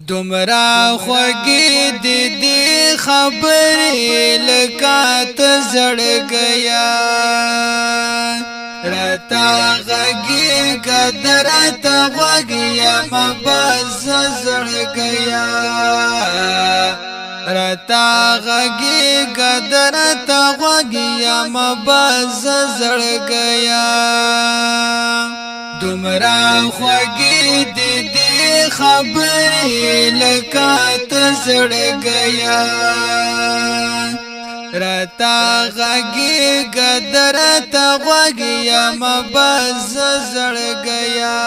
دومره خوږې دي خبرې لکه ته زړګیا راته غږېږه درته غوږ یم بس زړګیا راته غږېږه درته غوږ یم بس زړګیا دومره خوږې دي خبرې لکه ته زړګیا راته غږېږه درته غوږ یم بس زړګیا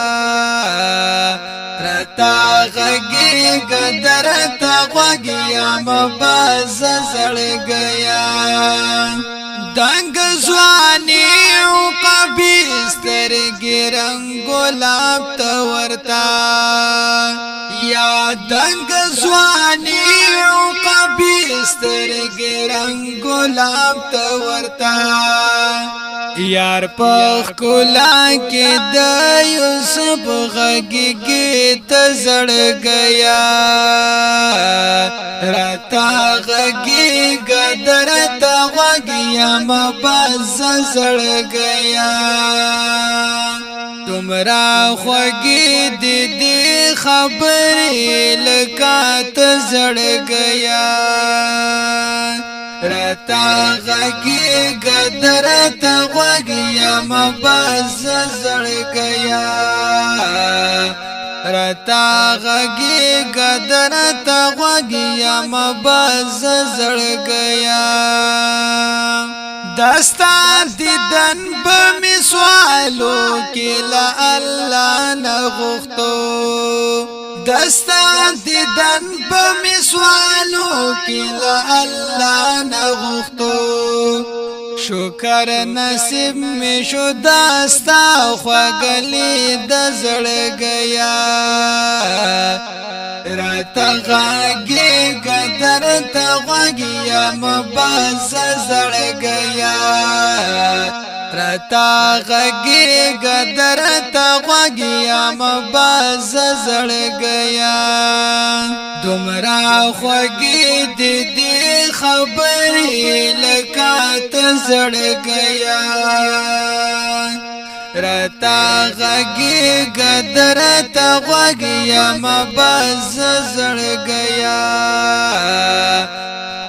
راته غږېږه درته غوږ یم بس زړګیا دنګ ځواني عقبې سترګې رنګ ګلاب ته ورته یا دنګ ځواني عقبې سترګې رنګ ګلاب ته ورته یار په ښکلا کې د یوسف غږېږي ته زړګیا راته غږېږه درته غوږ یم بس زړګیا دومره خوږې دي خبرې لکه ته زړګیا راته غږېږه درته غوږ یم بس زړګیا راته غږېږه درته غوږ یم بس زړګیا دستا دیدن به می سوالو کې له الله نه غوښتو دستا دیدن به می سوالو کې له الله نه غوښتو شکر نصیب می شو دستا خوږلی د زړګیا راته غږېږه درته غوږ یم بس زړګیا راته غږېږه درته غوږ یم بس زړګیا دومره خوږې دي خبرې لکه ته زړګیا راته غږېږه درته غوږ یم بس زړګیا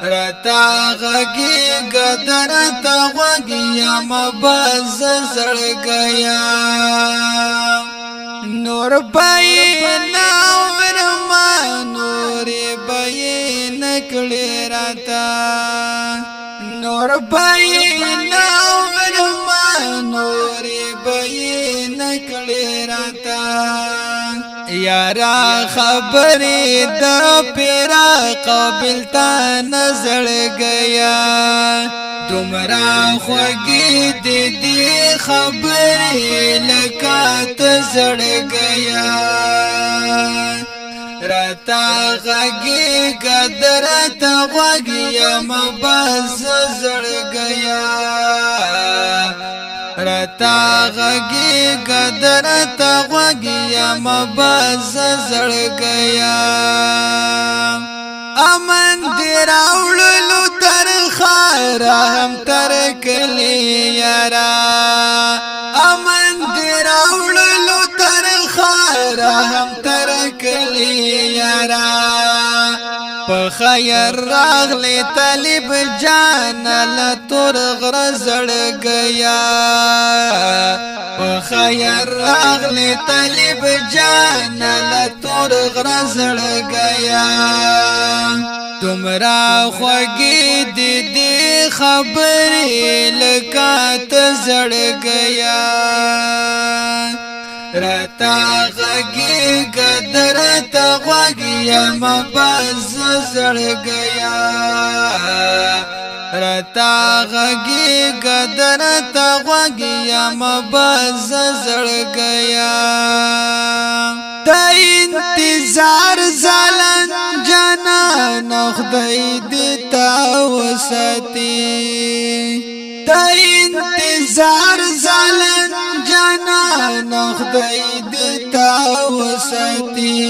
راته غږېږه درته غوږ یم بس زړګیا نور به نه ورما نور به نه کړې راته نور به نه ورما نور به نه کړې راته یارا خبرې د پیرا قابل ته نظر گیا دومره خوږې دي خبرې لکه ته زړګیا راته غږېږه درته غوږ یم بس زړګیا راته غږېږه درته غوږ یم بس زړګیا امن دې راوړلو تر ښاره هم تر کلي یاره امن دې راوړلو تر ښاره هم تر کلي یاره په خیر راغلی طالب جان له تور غره زړګیا په خیر راغلی طالب جان له تور غره زړګیا دومره خوږې دي خبرې لکه ته زړګیا راته غږېږه درته غوږ یم بس زړګیا راته غږېږه درته غوږ یم بس زړګیا د انتظار ځلن جانان خدای دې تا وساتي د انتظار ځلن جانان خدای دې تا وساتي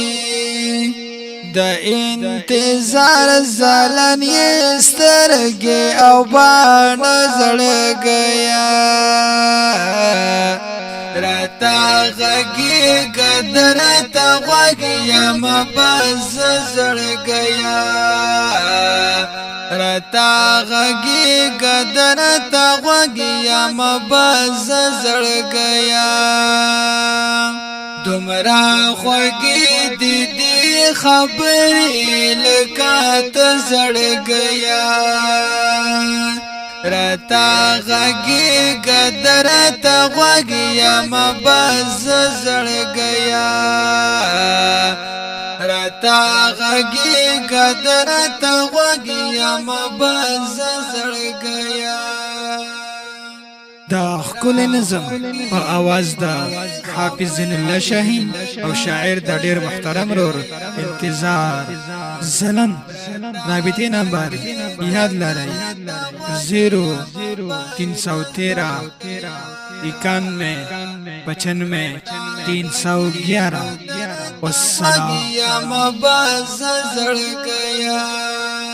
د انتظار زلن یې سترګې او باڼه زړ گیا راتا غږېږه درته غوږ یم بس زړ گیا راتا غږېږه درته غوږ یم بس زړ گیا دومره خوږې دي دې خبرې لکه ته زړ گیا راتا غږېږه درته غوږ یم بس زړ گیا راتا غږېږه درته غوږ یم بس زړ گیا دا ښکلی نظم په اواز دا حافظ زین الله شاهین او شاعر دا ډیر محترم رور انتظار زلن رابطه نمبر یاد لرئ 0313 91 95 311 والسلام